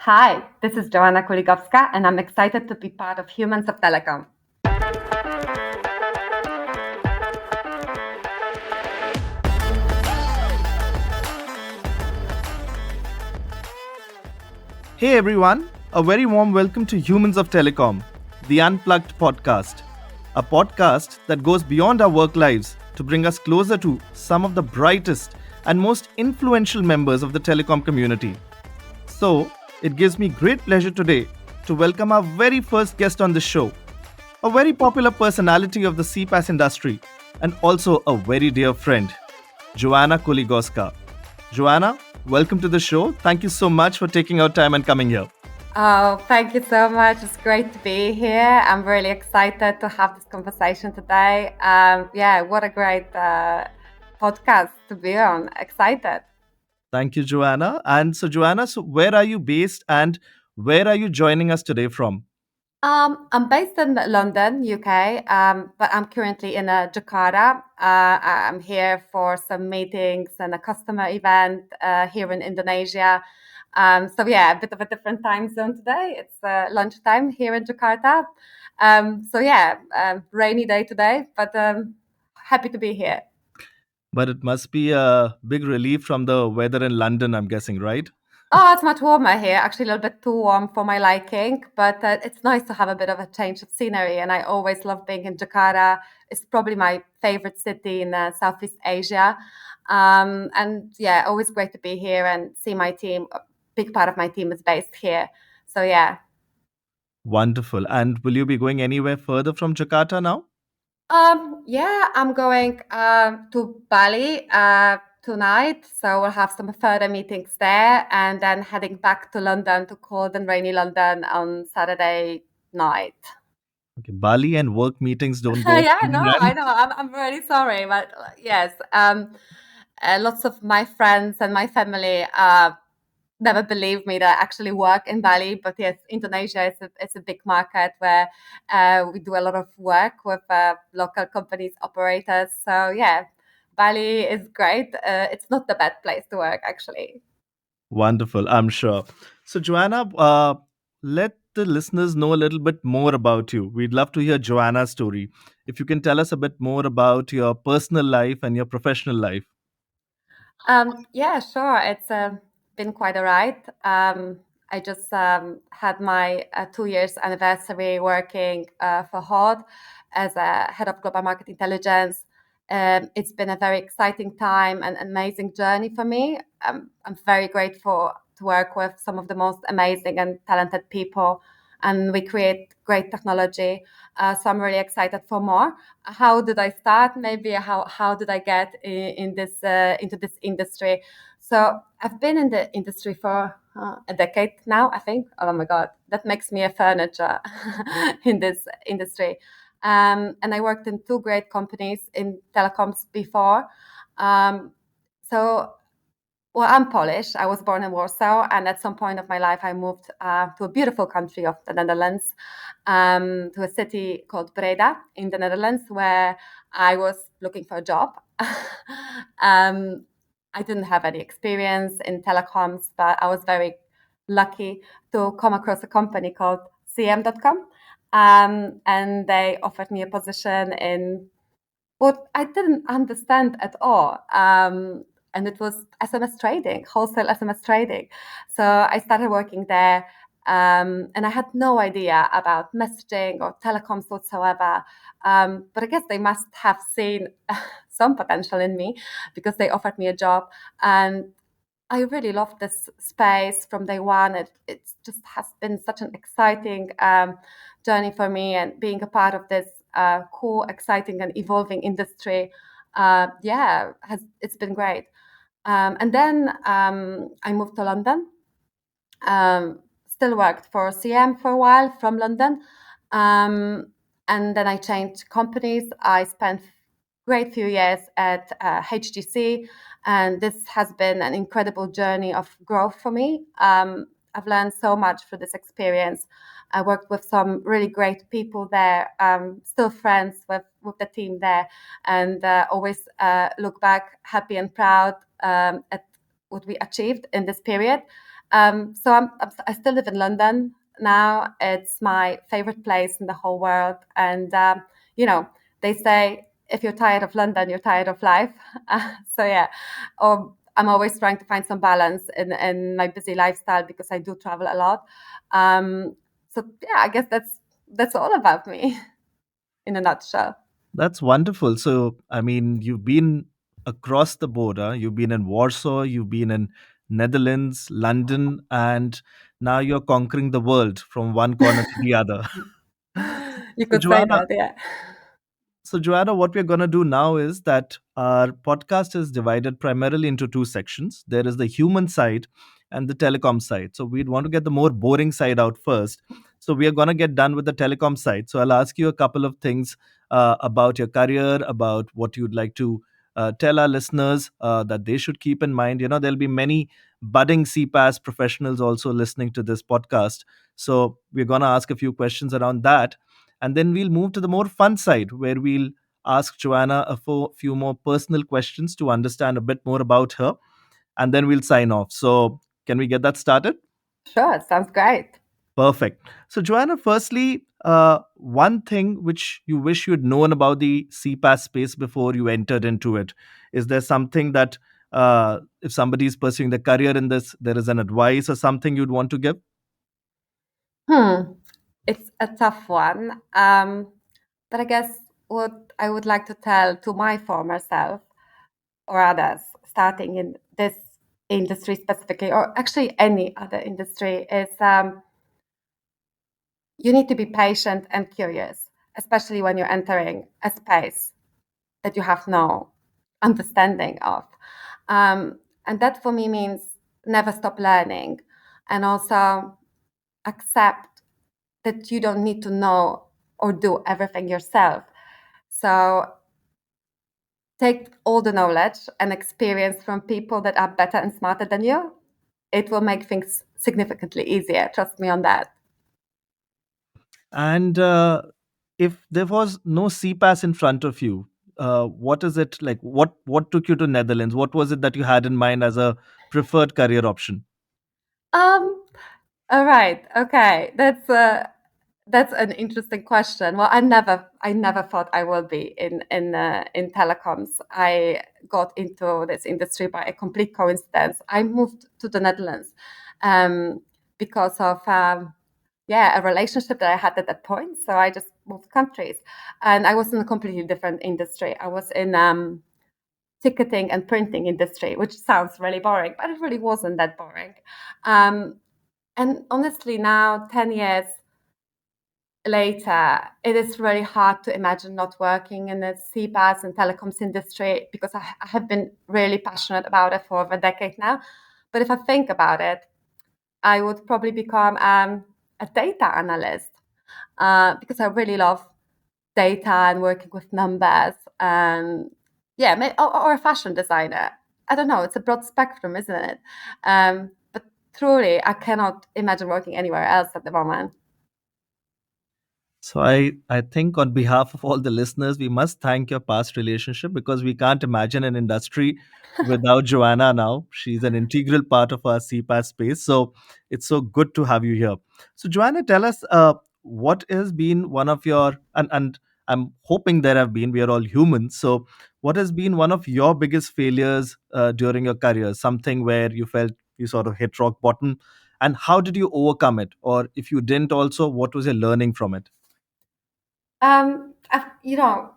Hi, this is Joanna Kuligowska, and I'm excited to be part of Humans of Telecom. Hey everyone, a very warm welcome to Humans of Telecom, the Unplugged podcast, a podcast that goes beyond our work lives to bring us closer to some of the brightest and most influential members of the telecom community. So, it gives me great pleasure today to welcome our very first guest on the show, a very popular personality of the CPaaS industry and also a very dear friend, Joanna Kuligowska. Joanna, welcome to the show. Thank you so much for taking out time and coming here. Oh, thank you so much. It's great to be here. I'm really excited to have this conversation today. What a great podcast to be on. Excited. Thank you, Joanna. And so, Joanna, where are you based and where are you joining us today from? I'm based in London, UK, but I'm currently in Jakarta. I'm here for some meetings and a customer event here in Indonesia. A bit of a different time zone today. It's lunchtime here in Jakarta. Rainy day today, but happy to be here. But it must be a big relief from the weather in London, I'm guessing, right? Oh, it's much warmer here. Actually, a little bit too warm for my liking, but it's nice to have a bit of a change of scenery. And I always love being in Jakarta. It's probably my favorite city in Southeast Asia. Always great to be here and see my team. A big part of my team is based here. So, yeah. Wonderful. And will you be going anywhere further from Jakarta now? I'm going to Bali tonight, so we'll have some further meetings there, and then heading back to London, to cold and rainy London, on Saturday night. Okay, Bali and work meetings don't go Yeah, hand in no, I hand. know. I'm really sorry, but yes, lots of my friends and my family never believed me that I actually work in Bali. But yes, Indonesia is a big market where we do a lot of work with local companies, operators. So yeah, Bali is great. It's not the bad place to work, actually. Wonderful, I'm sure. So, Joanna, let the listeners know a little bit more about you. We'd love to hear Joanna's story. If you can tell us a bit more about your personal life and your professional life. Yeah, sure. It's been quite a ride. I just had my 2 years anniversary working for Haud as a head of global market intelligence. It's been a very exciting time and amazing journey for me. I'm very grateful to work with some of the most amazing and talented people, and we create great technology. So I'm really excited for more. How did I start? Maybe how did I get in this into this industry? So I've been in the industry for a decade now, I think. Oh my God, that makes me a furniture in this industry. And I worked in two great companies in telecoms before. Um, so well, I'm Polish. I was born in Warsaw, and at some point of my life, I moved to a beautiful country of the Netherlands, to a city called Breda in the Netherlands, where I was looking for a job. um, I didn't have any experience in telecoms, but I was very lucky to come across a company called CM.com, and they offered me a position in what I didn't understand at all. And it was SMS trading, wholesale SMS trading. So I started working there, and I had no idea about messaging or telecoms whatsoever. But I guess they must have seen some potential in me, because they offered me a job. And I really loved this space from day one. It just has been such an exciting journey for me, and being a part of this cool, exciting, and evolving industry. It's been great. And then I moved to London. Still worked for CM for a while from London, um, and then I changed companies. I spent great few years at HGC, and this has been an incredible journey of growth for me. I've learned so much through this experience. I worked with some really great people there, still friends with the team there, and always look back happy and proud at what we achieved in this period. I still live in London now. It's my favorite place in the whole world. And, you know, they say if you're tired of London, you're tired of life. So, yeah, or I'm always trying to find some balance in my busy lifestyle because I do travel a lot. So, yeah, I guess that's all about me in a nutshell. That's wonderful. So, I mean, you've been across the border. You've been in Warsaw, you've been in Netherlands, London, and now you're conquering the world from one corner to the other. You So, could say Joanna, that, yeah. what we're going to do now is that our podcast is divided primarily into two sections. There is the human side and the telecom side. So, we'd want to get the more boring side out first. So, we are going to get done with the telecom side. So, I'll ask you a couple of things about your career, about what you'd like to tell our listeners that they should keep in mind. You know, there'll be many budding CPaaS professionals also listening to this podcast. So, we're going to ask a few questions around that, and then we'll move to the more fun side where we'll ask Joanna few more personal questions to understand a bit more about her. And then we'll sign off. So, can we get that started? Sure, sounds great. Perfect. So, Joanna, firstly, one thing which you wish you'd known about the CPaaS space before you entered into it. Is there something that, if somebody is pursuing the career in this, there is an advice or something you'd want to give? Hmm. It's a tough one. But I guess what I would like to tell to my former self or others starting in this industry specifically, or actually any other industry, is you need to be patient and curious, especially when you're entering a space that you have no understanding of. And that for me means never stop learning, and also accept that you don't need to know or do everything yourself. So take all the knowledge and experience from people that are better and smarter than you. It will make things significantly easier. Trust me on that. And if there was no CPaaS in front of you, what is it like? What took you to Netherlands? What was it that you had in mind as a preferred career option? Um, all right. Okay. That's an interesting question. Well, I never thought I will be in telecoms. I got into this industry by a complete coincidence. I moved to the Netherlands um, because of a relationship that I had at that point. So I just moved countries, and I was in a completely different industry. I was in ticketing and printing industry, which sounds really boring, but it really wasn't that boring. Um, and honestly, now 10 years later, it is really hard to imagine not working in the CPaaS and telecoms industry because I have been really passionate about it for over a decade now. But if I think about it, I would probably become a data analyst because I really love data and working with numbers. And yeah, or a fashion designer. I don't know. It's a broad spectrum, isn't it? But truly, I cannot imagine working anywhere else at the moment. So I think on behalf of all the listeners, we must thank your past relationship because we can't imagine an industry without Joanna now. She's an integral part of our CPAS space. So it's so good to have you here. So Joanna, tell us what has been one of your and I'm hoping there have been, we are all humans. So what has been one of your biggest failures during your career? Something where you felt you sort of hit rock bottom, and how did you overcome it? Or if you didn't also, what was your learning from it? You know,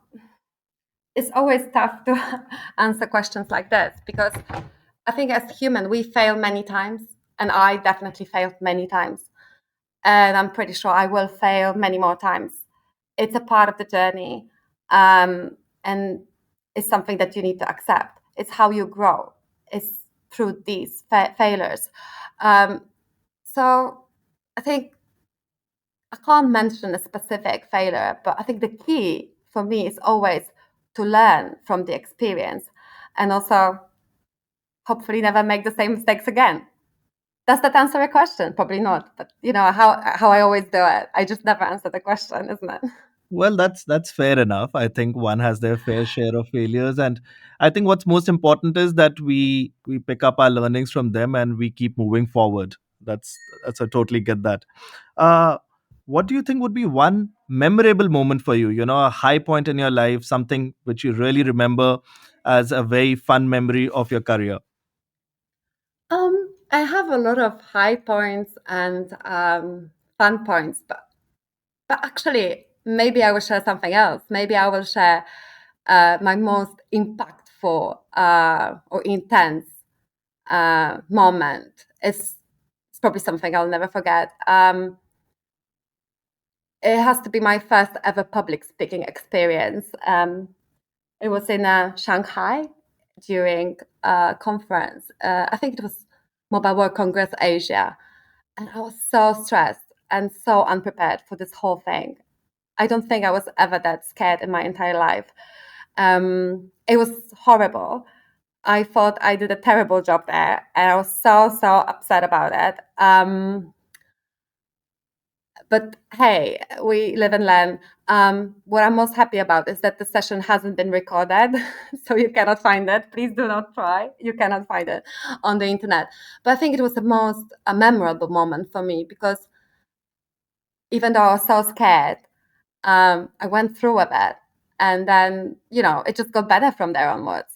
it's always tough to answer questions like this because I think as human we fail many times, and I definitely failed many times, and I'm pretty sure I will fail many more times. It's a part of the journey, and it's something that you need to accept. It's how you grow. It's through these failures. Um, so I think I can't mention a specific failure, but I think the key for me is always to learn from the experience and also hopefully never make the same mistakes again. Does that answer a question? Probably not, but you know how I always do it. I just never answer the question, isn't it? Well, that's fair enough. I think one has their fair share of failures, and I think what's most important is that we pick up our learnings from them and we keep moving forward. That's I totally get that. Uh, what do you think would be one memorable moment for you? You know, a high point in your life, something which you really remember as a very fun memory of your career. I have a lot of high points and fun points, but actually, maybe I will share something else. Maybe I will share my most impactful or intense moment. It's probably something I'll never forget. It has to be my first ever public speaking experience. It was in Shanghai during a conference. I think it was Mobile World Congress Asia. And I was so stressed and so unprepared for this whole thing. I don't think I was ever that scared in my entire life. It was horrible. I thought I did a terrible job there, and I was so upset about it. But hey, we live and learn. What I'm most happy about is that the session hasn't been recorded, so you cannot find it. Please do not try. You cannot find it on the internet. But I think it was the most memorable moment for me because even though I was so scared, I went through with it. And then, it just got better from there onwards.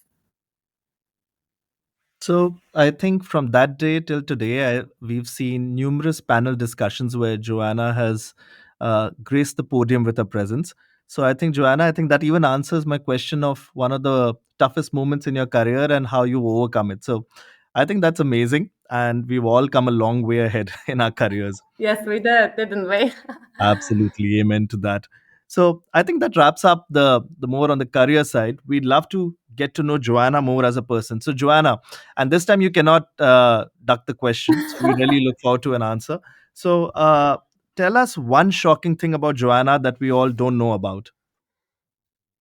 So I think from that day till today, we've seen numerous panel discussions where Joanna has graced the podium with her presence. So I think, Joanna, I think that even answers my question of one of the toughest moments in your career and how you overcome it. So I think that's amazing. And we've all come a long way ahead in our careers. Yes, we did, didn't we? Absolutely, amen to that. So I think that wraps up the more on the career side. We'd love to get to know Joanna more as a person. So Joanna, and this time you cannot duck the question. So we really look forward to an answer. So tell us one shocking thing about Joanna that we all don't know about.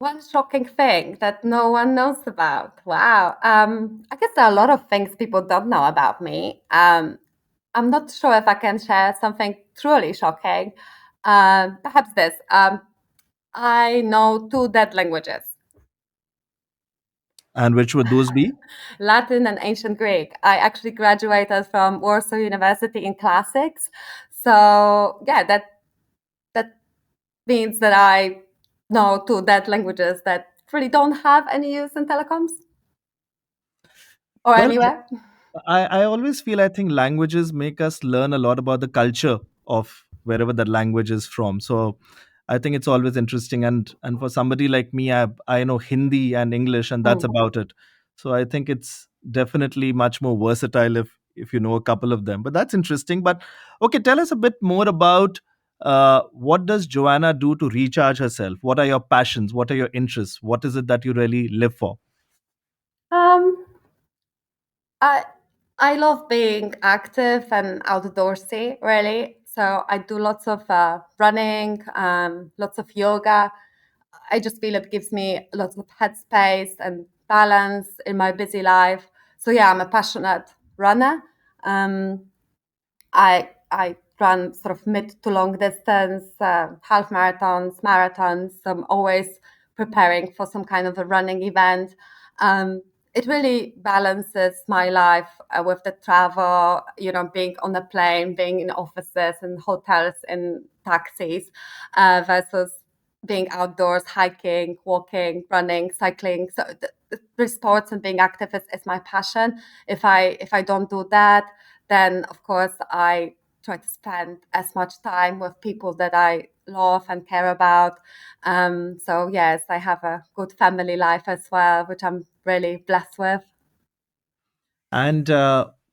One shocking thing that no one knows about. Wow. I guess there are a lot of things people don't know about me. I'm not sure if I can share something truly shocking. Perhaps this. I know two dead languages, And which would those be? Latin and ancient Greek. I actually graduated from Warsaw University in classics. So yeah, that means that I know two dead languages that really don't have any use in telecoms or Well, anywhere. I always feel I think languages make us learn a lot about the culture of wherever that language is from. So I think it's always interesting. And for somebody like me, I know Hindi and English, and that's Mm. about it. So I think it's definitely much more versatile if you know a couple of them. But that's interesting. But okay, tell us a bit more about what does Joanna do to recharge herself? What are your passions? What are your interests? What is it that you really live for? Um, I I love being active and outdoorsy, really. So I do lots of running, lots of yoga. I just feel it gives me lots of headspace and balance in my busy life. So yeah, I'm a passionate runner. Um, I run sort of mid to long distance, half marathons. So I'm always preparing for some kind of a running event. Um, it really balances my life with the travel, being on a plane, being in offices and hotels and taxis, versus being outdoors, hiking, walking, running, cycling. So the sports and being active is my passion. If I don't do that, then of course I try to spend as much time with people that I love and care about. So yes, I have a good family life as well, which I'm really blessed with. And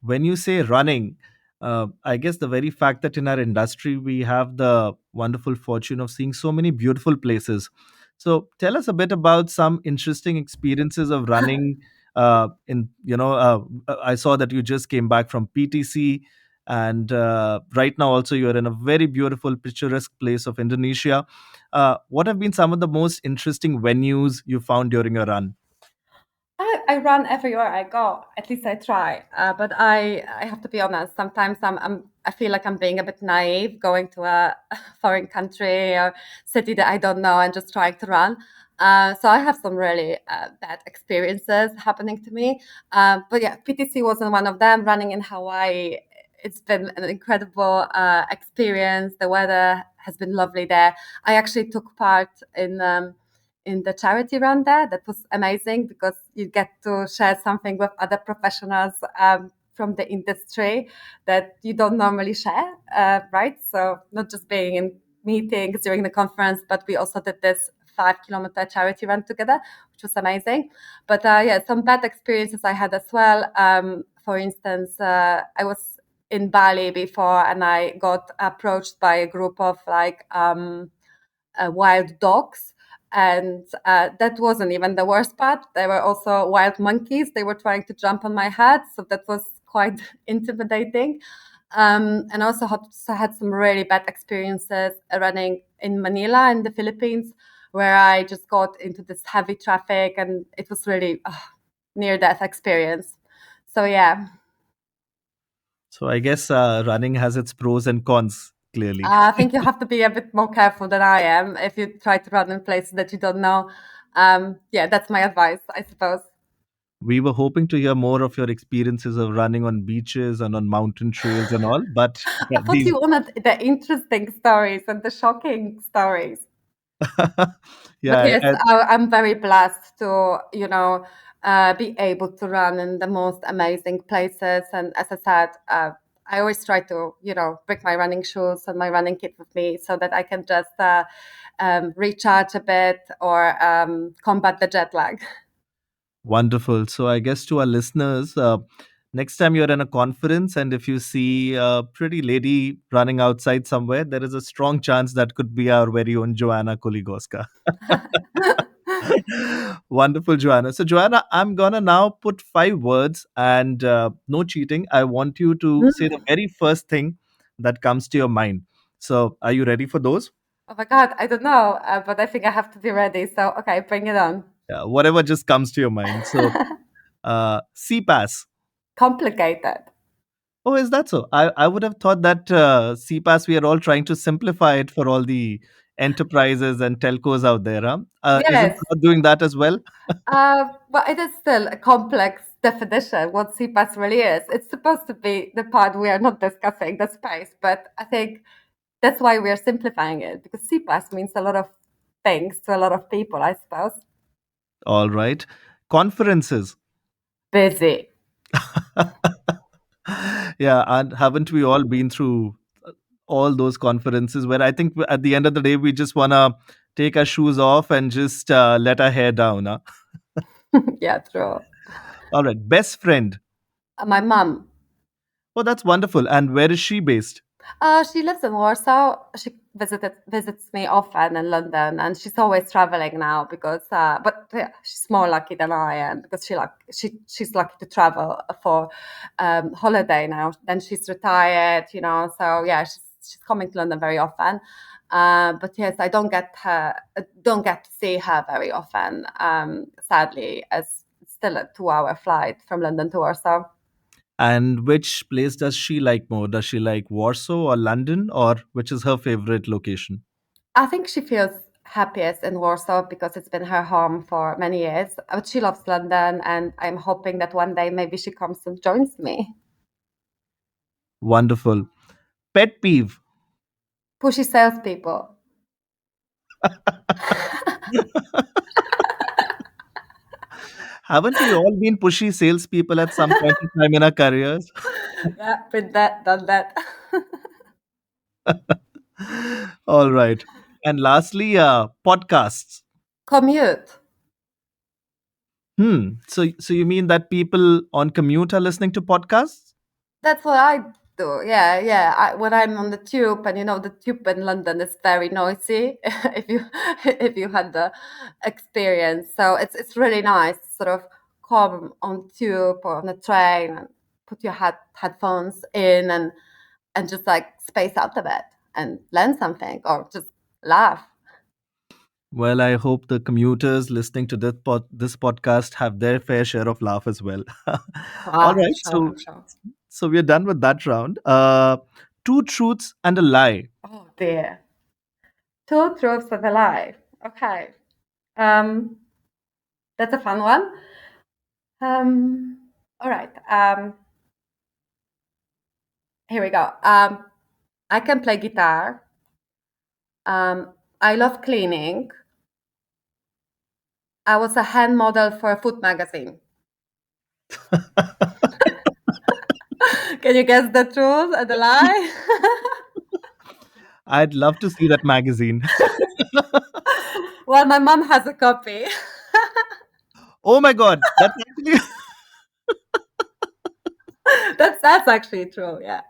when you say running, I guess the very fact that in our industry we have the wonderful fortune of seeing so many beautiful places. So tell us a bit about some interesting experiences of running. I saw that you just came back from PTC, and right now also you're in a very beautiful, picturesque place of Indonesia. What have been some of the most interesting venues you found during your run? I run everywhere I go. At least I try. But I have to be honest. Sometimes I feel like I'm being a bit naive, going to a foreign country or city that I don't know and just trying to run. So I have some really bad experiences happening to me. But yeah, PTC wasn't one of them. Running in Hawaii it's been an incredible experience. The weather has been lovely there. I actually took part in the charity run there. That was amazing because you get to share something with other professionals from the industry that you don't normally share, right? So not just being in meetings during the conference, but we also did this 5 kilometer charity run together, which was amazing. But yeah, some bad experiences I had as well. For instance, I was in Bali before and I got approached by a group of wild dogs. And that wasn't even the worst part. There were also wild monkeys. They were trying to jump on my head. So that was quite intimidating. And also had some really bad experiences running in Manila in the Philippines, where I just got into this heavy traffic and it was really near death experience. So yeah, So I guess running has its pros and cons, clearly. I think you have to be a bit more careful than I am if you try to run in places that you don't know. Yeah, that's my advice, I suppose. We were hoping to hear more of your experiences of running on beaches and on mountain trails and all, but yeah, I thought these. you wanted the interesting stories and the shocking stories. But Yeah, yes, I'm very blessed to, be able to run in the most amazing places. And as I said, I always try to, bring my running shoes and my running kit with me so that I can just recharge a bit or combat the jet lag. wonderful. So I guess to our listeners, next time you're in a conference and if you see a pretty lady running outside somewhere, there is a strong chance that could be our very own Joanna Kuligowska. Wonderful, Joanna. So, Joanna, I'm gonna now put 5 words and no cheating. I want you to say the Mm. very first thing that comes to your mind. So, are you ready for those? Oh my God, I don't know, but I think I have to be ready. So, okay, bring it on. Whatever just comes to your mind. So, CPaaS. Complicated. Oh, is that so? I would have thought that CPaaS, we are all trying to simplify it for all the enterprises and telcos out there. Huh? Isn't Yes. Haud doing that as well? But it is still a complex definition what CPaaS really is. It's supposed to be the part we are not discussing, the space, but I think that's why we are simplifying it because CPaaS means a lot of things to a lot of people, I suppose. All right. Conferences. Busy. Yeah, and haven't we all been through all those conferences where I think at the end of the day, we just want to take our shoes off and just let our hair down. Huh? Yeah, true. All right. Best friend. My mom. Oh, that's wonderful. And where is she based? She lives in Warsaw. She visits me often in London, and she's always traveling now because. But yeah, she's more lucky than I am because she's lucky to travel for holiday now. Then she's retired, So yeah, she's coming to London very often. But yes, I don't get to see her very often. Sadly, as it's still a 2 hour flight from London to Warsaw. And which place does she like more? Does she like Warsaw or London, or which is her favorite location? I think she feels happiest in Warsaw because it's been her home for many years. But she loves London, and I'm hoping that one day maybe she comes and joins me. Wonderful. Pet peeve. Pushy salespeople. Haven't we all been pushy salespeople at some point in time in our careers? Yeah, been that, done that. All right. And lastly, podcasts. Commute. So you mean that people on commute are listening to podcasts? That's what I do. Yeah, yeah. When I'm on the tube, and the tube in London is very noisy. if you if you had the experience, so it's really nice to sort of come on tube or on a train and put your headphones in and just like space out a bit and learn something or just laugh. Well, I hope the commuters listening to this podcast have their fair share of laugh as well. All Ah, I'm right. sure. So I'm sure. so we're done with that round. Two truths and a lie. Oh dear. Two truths of a lie. Okay. Um, that's a fun one. All right. Here we go. I can play guitar. I love cleaning. I was a hand model for a food magazine. Can you guess the truth and the lie? I'd love to see that magazine. Well, my mom has a copy. Oh my God, that's actually That's actually true. Yeah.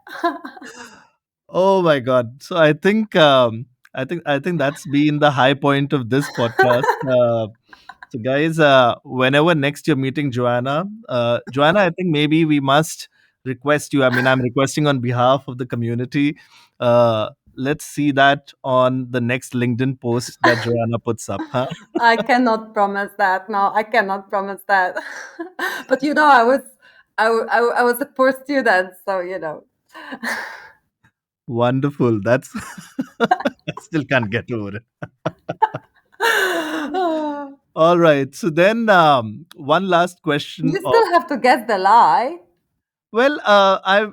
oh my God. So I think that's been the high point of this podcast. So guys, whenever next you're meeting Joanna, Joanna, I think maybe we must request you. I mean, I'm requesting on behalf of the community. Let's see that on the next LinkedIn post that Joanna puts up. Huh? I cannot promise that. No, I cannot promise that. But I was a poor student, so Wonderful. That's I still can't get over it. All right. So then, one last question You of still have to guess the lie. well,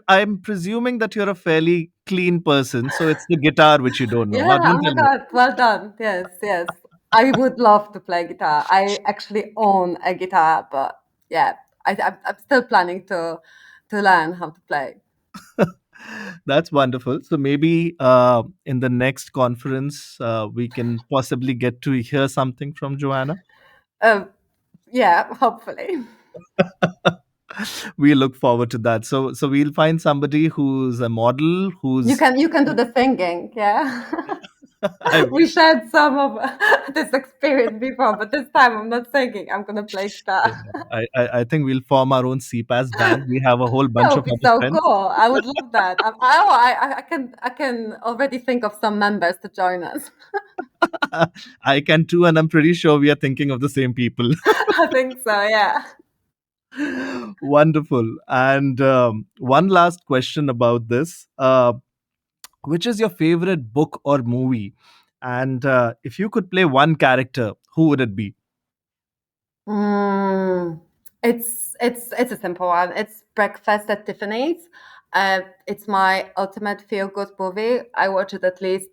I'm presuming that you're a fairly clean person, so it's the guitar which you don't know. Now, Yeah, don't oh my tell me. God, well done. Yes, yes. I would love to play guitar. I actually own a guitar, but yeah, I'm still planning to learn how to play. That's wonderful. So maybe in the next conference, we can possibly get to hear something from Joanna. Uh, yeah, hopefully. We look forward to that. So we'll find somebody who's a model, who's You can do the singing, yeah. I We wish. shared some of this experience before, but this time I'm not singing. I'm gonna play Yeah, guitar. I think we'll form our own CPaaS band. We have a whole That bunch would of be other so friends. cool. I would love that. I can already think of some members to join us. I can too, and I'm pretty sure we are thinking of the same people. I think so. Yeah. Wonderful. And one last question about this. Which is your favorite book or movie? And if you could play one character, who would it be? Mm, it's a simple one. It's Breakfast at Tiffany's. It's my ultimate feel good movie. I watch it at least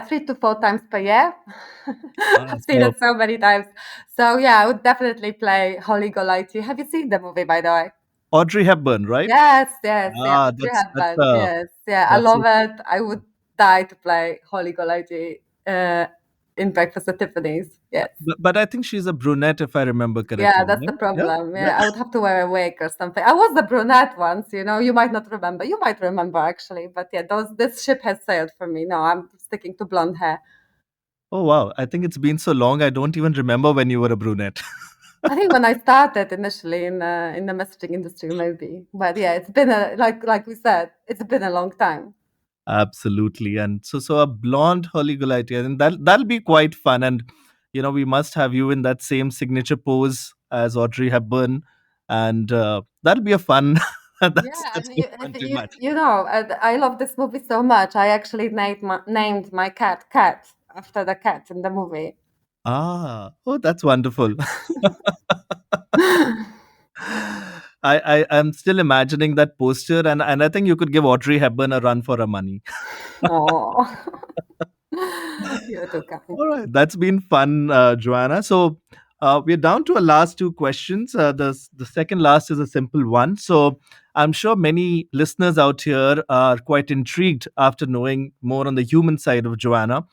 3 to 4 times per year. I've seen So it so many times. So yeah, I would definitely play Holly Golightly. Have you seen the movie, by the way? Audrey Hepburn, right? Yes, yes, yeah. Ah, Audrey that's Hepburn. Yes, yeah. I that's love it. I would die to play Holly Golightly in Breakfast at Tiffany's. Yes. but I think she's a brunette if I remember Yeah, correctly. that's the Yeah, yeah, problem. yeah. Yeah, I would have to wear a wig or something. I was the brunette once, you might not remember. You might remember actually, but yeah, this ship has sailed for me. No, I'm sticking to blonde hair. Oh wow, I think it's been so long I don't even remember when you were a brunette. I think when I started initially in the messaging industry, maybe, but yeah, it's been like we said, it's been a long time. Absolutely. And so a blonde Holly Golightly, I think that'll be quite fun. And we must have you in that same signature pose as Audrey Hepburn. And that'll be a fun Yeah, that's and so you, fun if to you, imagine. you know, I love this movie so much. I actually named my cat after the cat in the movie. Ah, oh, that's wonderful. I'm still imagining that poster, and I think you could give Audrey Hepburn a run for her money. Oh, you're too kind. All right, that's been fun, Joanna. So we're down to our last two questions. The second last is a simple one. So I'm sure many listeners out here are quite intrigued after knowing more on the human side of Joanna.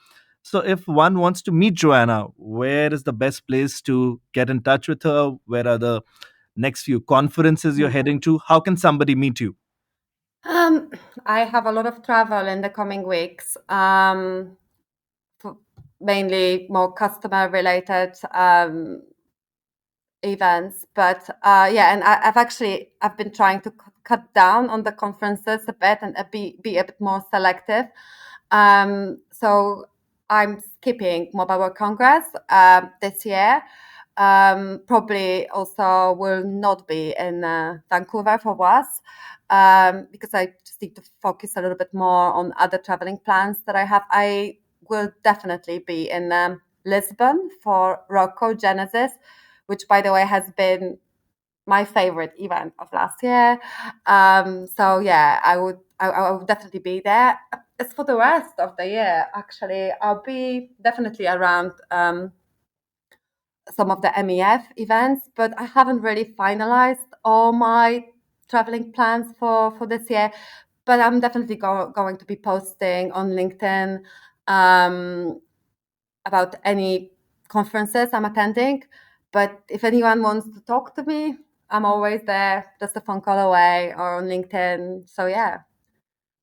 So if one wants to meet Joanna, where is the best place to get in touch with her? Where are the next few conferences you're heading to? How can somebody meet you? Um, I have a lot of travel in the coming weeks. For mainly more customer related events, but yeah, and I've been trying to cut down on the conferences a bit and be a bit more selective. So I'm skipping Mobile World Congress this year. Probably also will not be in Vancouver for us because I just need to focus a little bit more on other traveling plans that I have. I will definitely be in Lisbon for Rocco Genesis, which, by the way, has been my favorite event of last year. So yeah, I would definitely be there. As for the rest of the year, actually, I'll be definitely around some of the MEF events, but I haven't really finalized all my traveling plans for this year. But I'm definitely going to be posting on LinkedIn about any conferences I'm attending. But if anyone wants to talk to me, I'm always there, just a phone call away, or on LinkedIn. So yeah.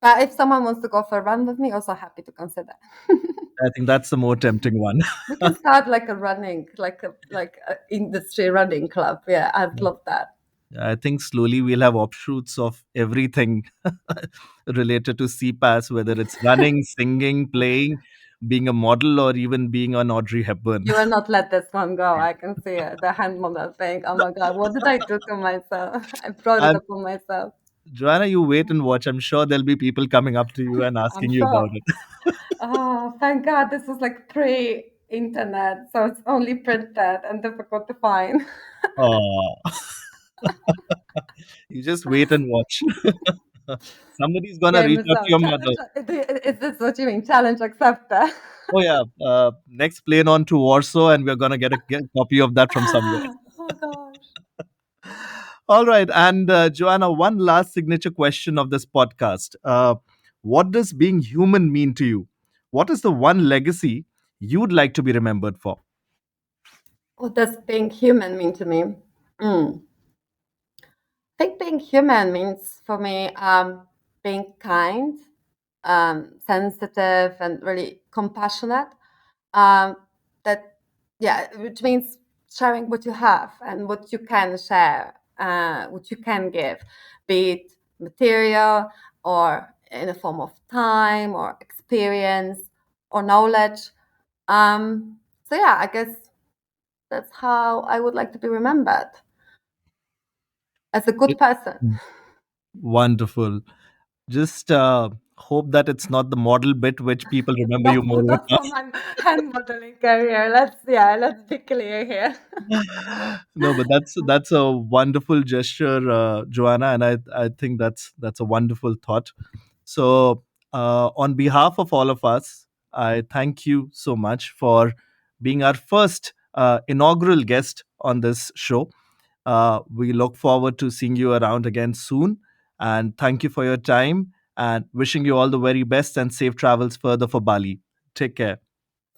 But if someone wants to go for a run with me, also happy to consider. I think that's the more tempting one. We can start like a running, like a industry running club. Yeah, I'd love that. I think slowly we'll have offshoots of everything related to CPaaS, whether it's running, singing, playing, being a model, or even being an Audrey Hepburn. You will not let this one go. I can see it. The hand model thing. Oh my God, what did I do to myself? I brought it I'm, upon myself. Joanna, you wait and watch. I'm sure there'll be people coming up to you and I'm asking you about sure. it. Oh, thank God, this was like pre-internet, so it's only printed and difficult to find. Oh, you just wait and watch. Somebody's gonna reach Game out is to up. your mother. Challenge. Is this what you mean? Challenge accepted. Oh yeah, next plane on to Warsaw, and we're gonna get a copy of that from somewhere. Oh gosh. All right, and Joanna, one last signature question of this podcast: what does being human mean to you? What is the one legacy you'd like to be remembered for? What does being human mean to me? Mm. I think being human means for me being kind, sensitive, and really compassionate. Um, that, yeah, which means sharing what you have and what you can share, what you can give, be it material or in a form of time or experience or knowledge. So yeah, I guess that's how I would like to be remembered, as a good It- person. Wonderful. Just hope that it's not the model bit which people remember you more Not with. for my hand modeling career. Let's be clear here. No, but that's a wonderful gesture, Joanna, and I think that's a wonderful thought. So, on behalf of all of us, I thank you so much for being our first inaugural guest on this show. We look forward to seeing you around again soon, and thank you for your time. And wishing you all the very best and safe travels further for Bali. Take care.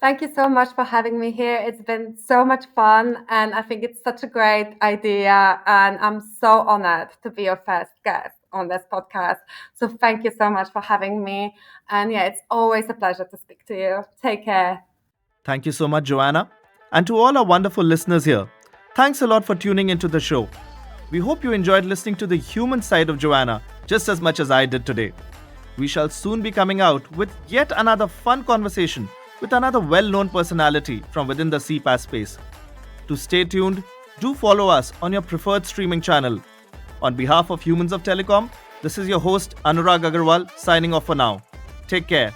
Thank you so much for having me here. It's been so much fun, and I think it's such a great idea. And I'm so honored to be your first guest on this podcast. So thank you so much for having me. And yeah, it's always a pleasure to speak to you. Take care. Thank you so much, Joanna. And to all our wonderful listeners here, thanks a lot for tuning into the show. We hope you enjoyed listening to the human side of Joanna just as much as I did today. We shall soon be coming out with yet another fun conversation with another well known personality from within the CPaaS space. To stay tuned, do follow us on your preferred streaming channel. On behalf of Humans of Telecom, this is your host Anurag Aggarwal signing off for now. Take care.